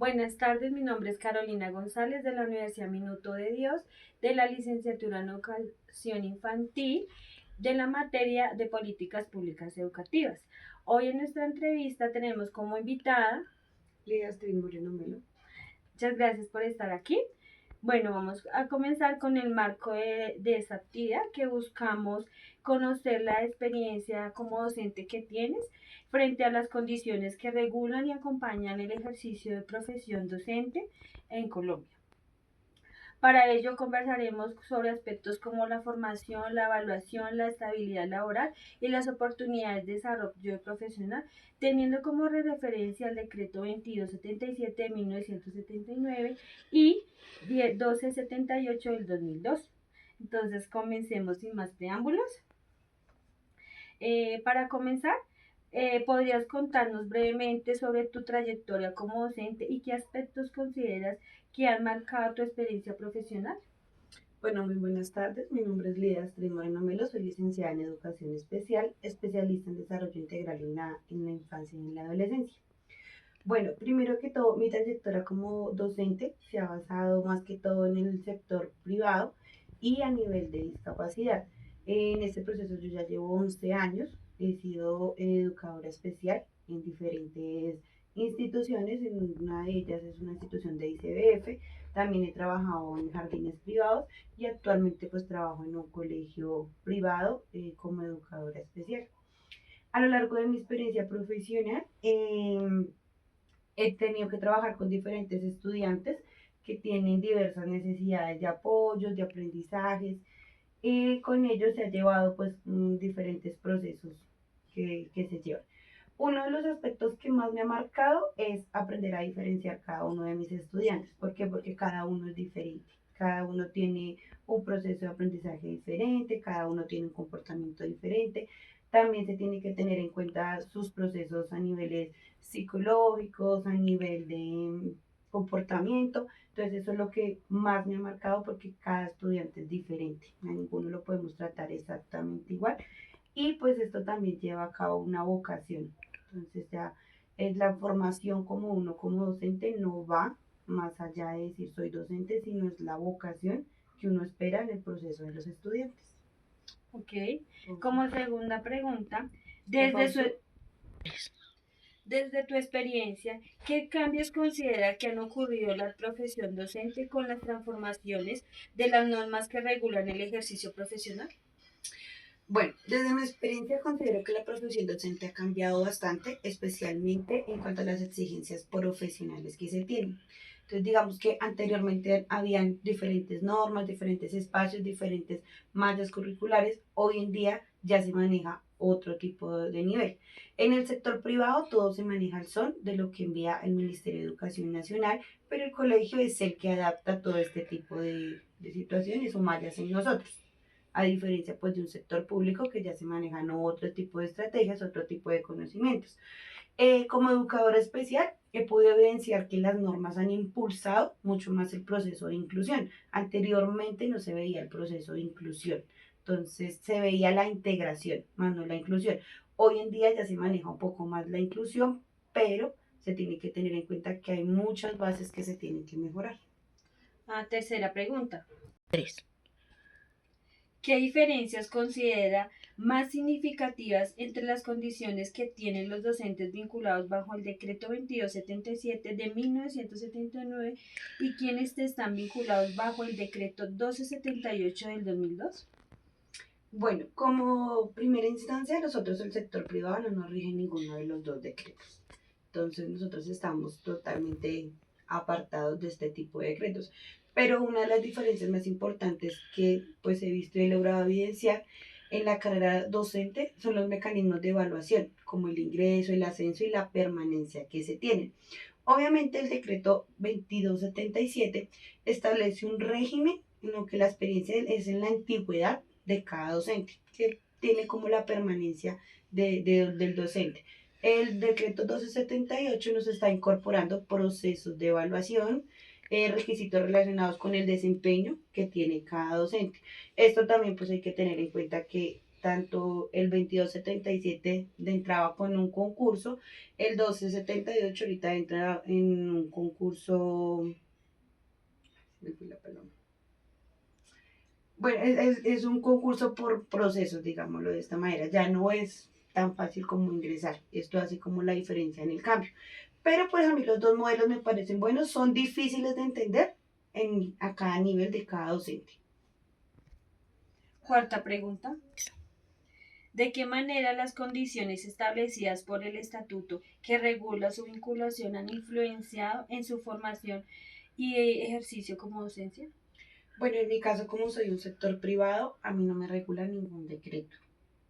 Buenas tardes, mi nombre es Carolina González de la Universidad Minuto de Dios, de la licenciatura en Educación Infantil, de la materia de Políticas Públicas Educativas. Hoy en nuestra entrevista tenemos como invitada Lidia Astrid Moreno Melo. Muchas gracias por estar aquí. Bueno, vamos a comenzar con el marco de esta actividad que buscamos conocer la experiencia como docente que tienes frente a las condiciones que regulan y acompañan el ejercicio de profesión docente en Colombia. Para ello conversaremos sobre aspectos como la formación, la evaluación, la estabilidad laboral y las oportunidades de desarrollo profesional, teniendo como referencia el decreto 2277 de 1979 y 1278 del 2002. Entonces comencemos sin más preámbulos. Para comenzar, ¿podrías contarnos brevemente sobre tu trayectoria como docente y qué aspectos consideras que han marcado tu experiencia profesional? Bueno, muy buenas tardes. Mi nombre es Lidia Astrid Moreno Melo. Soy licenciada en Educación Especial, especialista en Desarrollo Integral en la infancia y en la adolescencia. Bueno, primero que todo, mi trayectoria como docente se ha basado más que todo en el sector privado y a nivel de discapacidad. En este proceso yo ya llevo 11 años. He sido educadora especial en diferentes instituciones. En una de ellas es una institución de ICBF. También he trabajado en jardines privados y actualmente pues trabajo en un colegio privado como educadora especial. A lo largo de mi experiencia profesional, he tenido que trabajar con diferentes estudiantes que tienen diversas necesidades de apoyo, de aprendizajes, y con ellos se ha llevado pues diferentes procesos que se llevan. Uno de los aspectos que más me ha marcado es aprender a diferenciar cada uno de mis estudiantes. ¿Por qué? Porque cada uno es diferente. Cada uno tiene un proceso de aprendizaje diferente, cada uno tiene un comportamiento diferente. También se tiene que tener en cuenta sus procesos a niveles psicológicos, a nivel de comportamiento. Entonces eso es lo que más me ha marcado porque cada estudiante es diferente. A ninguno lo podemos tratar exactamente igual. Y pues esto también lleva a cabo una vocación. Entonces ya es la formación como uno como docente no va más allá de decir soy docente, sino es la vocación que uno espera en el proceso de los estudiantes. Ok. Como segunda pregunta, Por desde favor, su, desde tu experiencia, ¿qué cambios considera que han ocurrido en la profesión docente con las transformaciones de las normas que regulan el ejercicio profesional? bueno, desde mi experiencia considero que la profesión docente ha cambiado bastante, especialmente en cuanto a las exigencias profesionales que se tienen. Entonces, digamos que anteriormente habían diferentes normas, diferentes espacios, diferentes mallas curriculares. Hoy en día ya se maneja otro tipo de nivel. En el sector privado todo se maneja al son de lo que envía el Ministerio de Educación Nacional, pero el colegio es el que adapta todo este tipo de situaciones o mallas en nosotros, a diferencia pues de un sector público que ya se manejan otro tipo de estrategias, otro tipo de conocimientos. Como educadora especial, he podido evidenciar que las normas han impulsado mucho más el proceso de inclusión. Anteriormente no se veía el proceso de inclusión, entonces se veía la integración, más no la inclusión. Hoy en día ya se maneja un poco más la inclusión, pero se tiene que tener en cuenta que hay muchas bases que se tienen que mejorar. Tercera pregunta. ¿Qué diferencias considera más significativas entre las condiciones que tienen los docentes vinculados bajo el decreto 2277 de 1979 y quienes están vinculados bajo el decreto 1278 del 2002? Bueno, como primera instancia, nosotros el sector privado no nos rige ninguno de los dos decretos. Entonces nosotros estamos totalmente apartados de este tipo de decretos. Pero una de las diferencias más importantes que pues he visto y he logrado evidenciar en la carrera docente son los mecanismos de evaluación, como el ingreso, el ascenso y la permanencia que se tienen. Obviamente el decreto 2277 establece un régimen en lo que la experiencia es en la antigüedad de cada docente, que tiene como la permanencia del docente. El decreto 1278 nos está incorporando procesos de evaluación, requisitos relacionados con el desempeño que tiene cada docente. Esto también pues hay que tener en cuenta que tanto el 2277 de entraba con un concurso, el 1278 ahorita entra en un concurso, me fui la paloma. Bueno, es un concurso por procesos, digámoslo de esta manera. Ya no es tan fácil como ingresar. Esto hace como la diferencia en el cambio. Pero pues a mí los dos modelos me parecen buenos, son difíciles de entender a cada nivel de cada docente. Cuarta pregunta. ¿De qué manera las condiciones establecidas por el estatuto que regula su vinculación han influenciado en su formación y ejercicio como docencia? Bueno, en mi caso, como soy un sector privado, a mí no me regula ningún decreto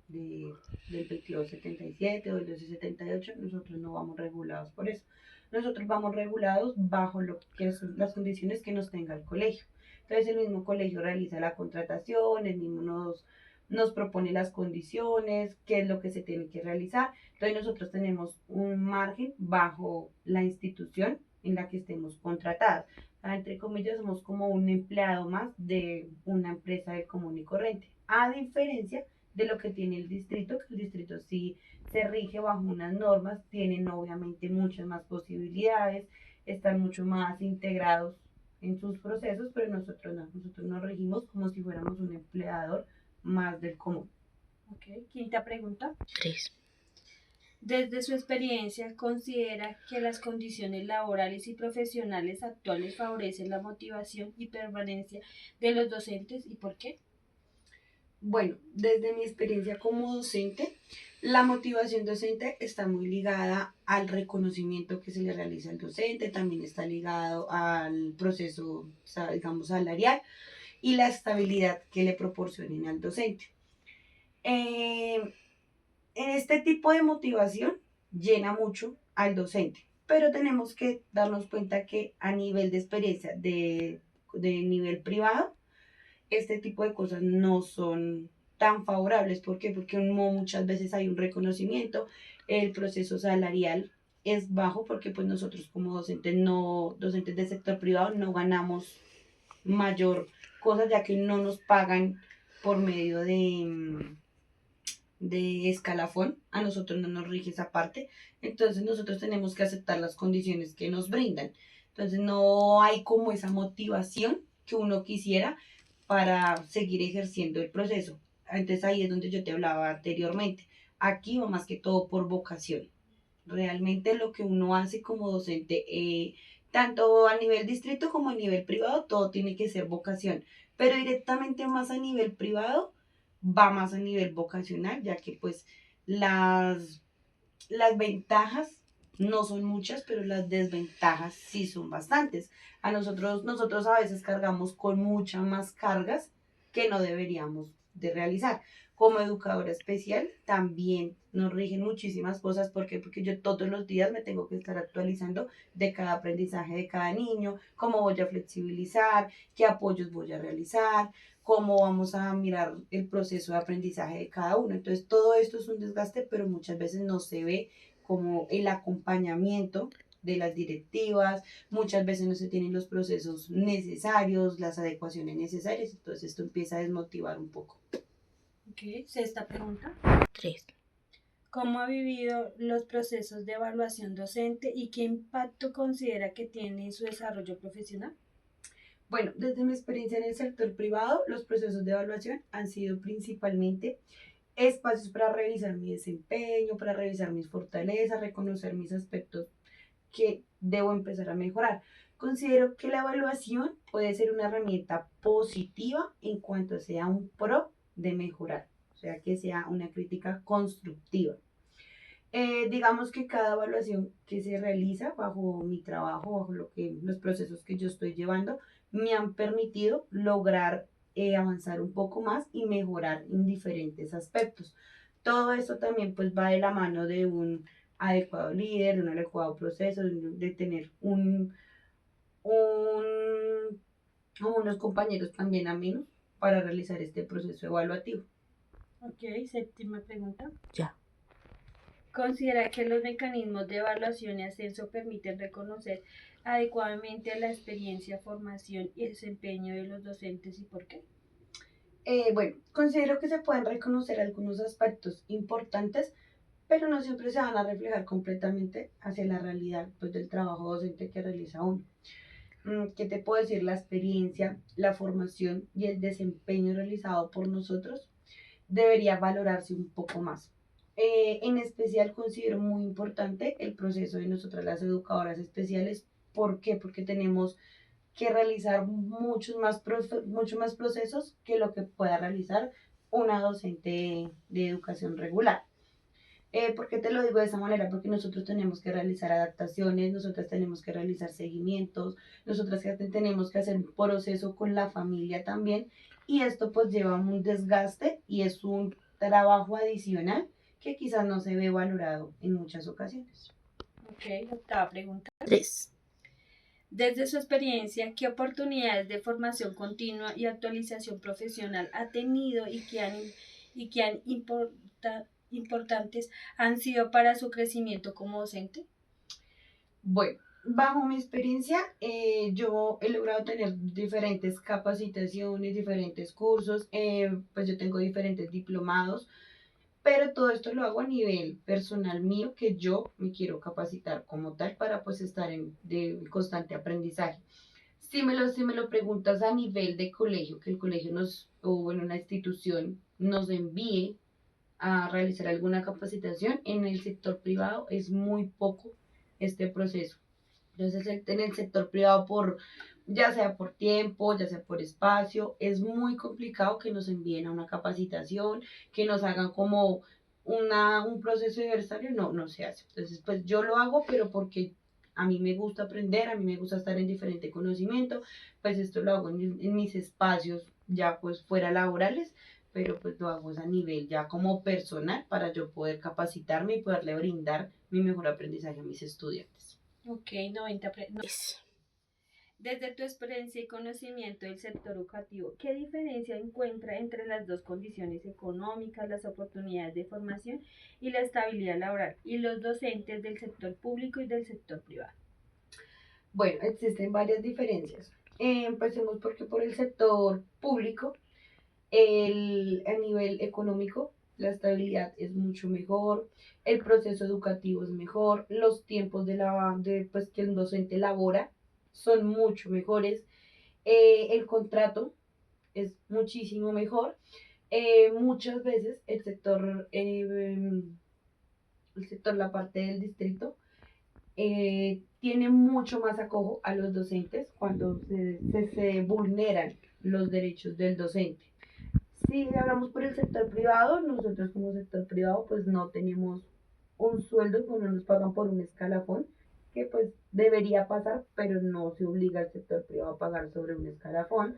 del 2277 o del 1278. Nosotros no vamos regulados por eso. Nosotros vamos regulados bajo lo que son las condiciones que nos tenga el colegio. Entonces el mismo colegio realiza la contratación, el mismo nos propone las condiciones, qué es lo que se tiene que realizar. Entonces nosotros tenemos un margen bajo la institución en la que estemos contratados. Entre comillas, somos como un empleado más de una empresa de común y corriente. A diferencia de lo que tiene el distrito, que el distrito sí se rige bajo unas normas, tienen obviamente muchas más posibilidades, están mucho más integrados en sus procesos, pero nosotros no, nosotros nos regimos como si fuéramos un empleador más del común. Ok, quinta pregunta. 3. Desde su experiencia, ¿considera que las condiciones laborales y profesionales actuales favorecen la motivación y permanencia de los docentes y por qué? Bueno, desde mi experiencia como docente, la motivación docente está muy ligada al reconocimiento que se le realiza al docente, también está ligado al proceso, digamos, salarial y la estabilidad que le proporcionen al docente. En este tipo de motivación llena mucho al docente, pero tenemos que darnos cuenta que a nivel de experiencia de nivel privado, este tipo de cosas no son tan favorables. ¿Por qué? Porque muchas veces hay un reconocimiento, el proceso salarial es bajo porque pues nosotros como docentes, no, docentes del sector privado no ganamos mayor cosa ya que no nos pagan por medio de escalafón, a nosotros no nos rige esa parte, entonces nosotros tenemos que aceptar las condiciones que nos brindan. Entonces no hay como esa motivación que uno quisiera para seguir ejerciendo el proceso. Entonces ahí es donde yo te hablaba anteriormente. Aquí va más que todo por vocación. Realmente lo que uno hace como docente, tanto a nivel distrito como a nivel privado, todo tiene que ser vocación. Pero directamente más a nivel privado, va más a nivel vocacional, ya que pues las, las ventajas no son muchas, pero las desventajas sí son bastantes. Nosotros a veces cargamos con muchas más cargas que no deberíamos de realizar. Como educadora especial también nos rigen muchísimas cosas. ¿Por qué? Porque yo todos los días me tengo que estar actualizando de cada aprendizaje de cada niño, cómo voy a flexibilizar, qué apoyos voy a realizar, cómo vamos a mirar el proceso de aprendizaje de cada uno. Entonces, todo esto es un desgaste, pero muchas veces no se ve como el acompañamiento de las directivas, muchas veces no se tienen los procesos necesarios, las adecuaciones necesarias, entonces esto empieza a desmotivar un poco. Ok, sexta pregunta. 3. ¿Cómo ha vivido los procesos de evaluación docente y qué impacto considera que tiene en su desarrollo profesional? Bueno, desde mi experiencia en el sector privado, los procesos de evaluación han sido principalmente espacios para revisar mi desempeño, para revisar mis fortalezas, reconocer mis aspectos que debo empezar a mejorar. Considero que la evaluación puede ser una herramienta positiva en cuanto sea un pro de mejorar, o sea, que sea una crítica constructiva. Digamos que cada evaluación que se realiza bajo mi trabajo, bajo los procesos que yo estoy llevando, me han permitido lograr avanzar un poco más y mejorar en diferentes aspectos. Todo esto también pues va de la mano de un adecuado líder, de un adecuado proceso, de tener un, unos compañeros también amenos para realizar este proceso evaluativo. Ok, séptima pregunta. Ya. ¿Considera que los mecanismos de evaluación y ascenso permiten reconocer adecuadamente la experiencia, formación y desempeño de los docentes y por qué? Bueno, considero que se pueden reconocer algunos aspectos importantes, pero no siempre se van a reflejar completamente hacia la realidad pues, del trabajo docente que realiza uno. ¿Qué te puedo decir? La experiencia, la formación y el desempeño realizado por nosotros debería valorarse un poco más. En especial considero muy importante el proceso de nosotras las educadoras especiales. ¿Por qué? Porque tenemos que realizar muchos más procesos que lo que pueda realizar una docente de educación regular. ¿Por qué te lo digo de esa manera? Porque nosotros tenemos que realizar adaptaciones, nosotras tenemos que realizar seguimientos, nosotras tenemos que hacer un proceso con la familia también, y esto pues lleva un desgaste y es un trabajo adicional que quizás no se ve valorado en muchas ocasiones. Ok, octava pregunta. 3. Desde su experiencia, ¿qué oportunidades de formación continua y actualización profesional ha tenido y que han importantes han sido para su crecimiento como docente? Bueno, bajo mi experiencia, yo he logrado tener diferentes capacitaciones, diferentes cursos, pues yo tengo diferentes diplomados, pero todo esto lo hago a nivel personal mío, que yo me quiero capacitar como tal para pues estar en de constante aprendizaje. Si me lo preguntas a nivel de colegio, que el colegio o bueno, una institución nos envíe a realizar alguna capacitación, en el sector privado es muy poco este proceso. Entonces, en el sector privado, ya sea por tiempo, ya sea por espacio, es muy complicado que nos envíen a una capacitación, que nos hagan como un proceso diversario, no, no se hace. Entonces, pues yo lo hago, pero porque a mí me gusta aprender, a mí me gusta estar en diferente conocimiento, pues esto lo hago en mis espacios ya pues fuera laborales, pero pues lo hago a nivel ya como personal para yo poder capacitarme y poderle brindar mi mejor aprendizaje a mis estudiantes. Ok, 90 Desde tu experiencia y conocimiento del sector educativo, ¿qué diferencia encuentra entre las dos condiciones económicas, las oportunidades de formación y la estabilidad laboral, y los docentes del sector público y del sector privado? Bueno, existen varias diferencias. Empecemos porque por el sector público, a nivel económico, la estabilidad es mucho mejor, el proceso educativo es mejor, los tiempos pues, que el docente labora son mucho mejores, el contrato es muchísimo mejor. Muchas veces el sector, la parte del distrito, tiene mucho más acojo a los docentes cuando se vulneran los derechos del docente. Si hablamos por el sector privado, nosotros como sector privado pues no tenemos un sueldo, pues no nos pagan por un escalafón, que pues debería pasar, pero no se obliga al sector privado a pagar sobre un escalafón.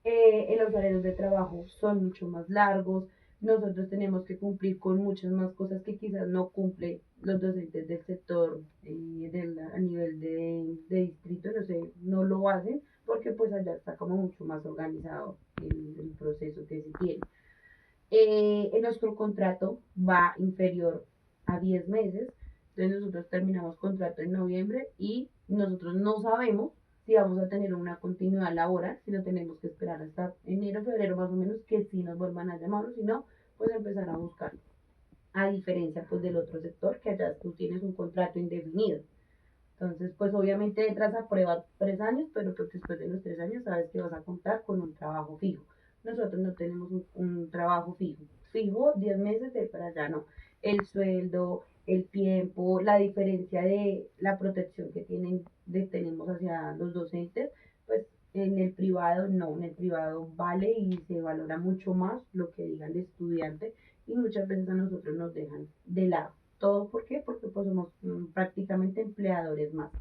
Los horarios de trabajo son mucho más largos, nosotros tenemos que cumplir con muchas más cosas que quizás no cumplen los docentes del sector a nivel de distrito, no sé, no lo hacen porque pues allá está como mucho más organizado el proceso que se tiene. Nuestro contrato va inferior a 10 meses, entonces nosotros terminamos contrato en noviembre y nosotros no sabemos si vamos a tener una continuidad laboral, si no tenemos que esperar hasta enero, febrero más o menos, que si nos vuelvan a llamar, o si no, pues empezar a buscar. A diferencia pues del otro sector, que allá tú tienes un contrato indefinido. Entonces, pues obviamente entras a prueba 3 años, pero pues después de los 3 años sabes que vas a contar con un trabajo fijo. Nosotros no tenemos un trabajo fijo. Fijo, 10 meses de para allá, no. El sueldo, el tiempo, la diferencia de la protección que tenemos hacia los docentes, pues en el privado no, en el privado vale y se valora mucho más lo que diga el estudiante y muchas veces a nosotros nos dejan de lado. ¿Todo por qué? Porque pues somos prácticamente empleadores más.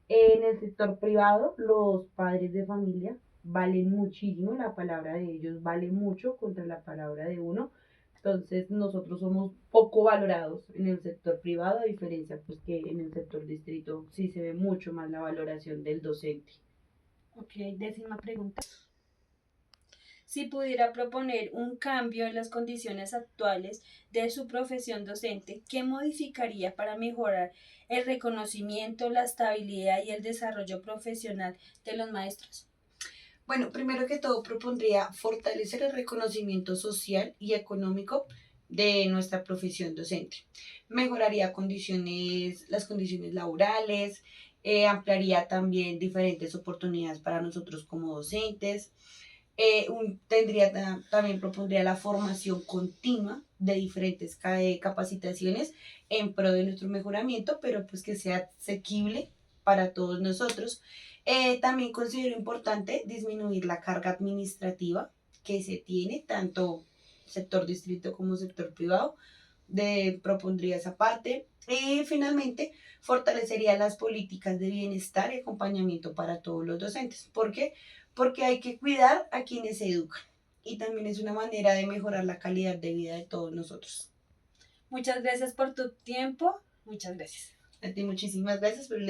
En el sector privado, los padres de familia valen muchísimo, la palabra de ellos vale mucho contra la palabra de uno. Entonces nosotros somos poco valorados en el sector privado, a diferencia pues que en el sector distrito sí se ve mucho más la valoración del docente. Ok, décima pregunta. Si pudiera proponer un cambio en las condiciones actuales de su profesión docente, ¿qué modificaría para mejorar el reconocimiento, la estabilidad y el desarrollo profesional de los maestros? Bueno, primero que todo propondría fortalecer el reconocimiento social y económico de nuestra profesión docente. Mejoraría las condiciones laborales, ampliaría también diferentes oportunidades para nosotros como docentes. También propondría la formación continua de diferentes capacitaciones en pro de nuestro mejoramiento, pero pues que sea asequible para todos nosotros. También considero importante disminuir la carga administrativa que se tiene, tanto sector distrito como sector privado. Propondría esa parte. Y finalmente, fortalecería las políticas de bienestar y acompañamiento para todos los docentes. ¿Por qué? Porque hay que cuidar a quienes se educan. Y también es una manera de mejorar la calidad de vida de todos nosotros. Muchas gracias por tu tiempo. Muchas gracias. A ti muchísimas gracias por el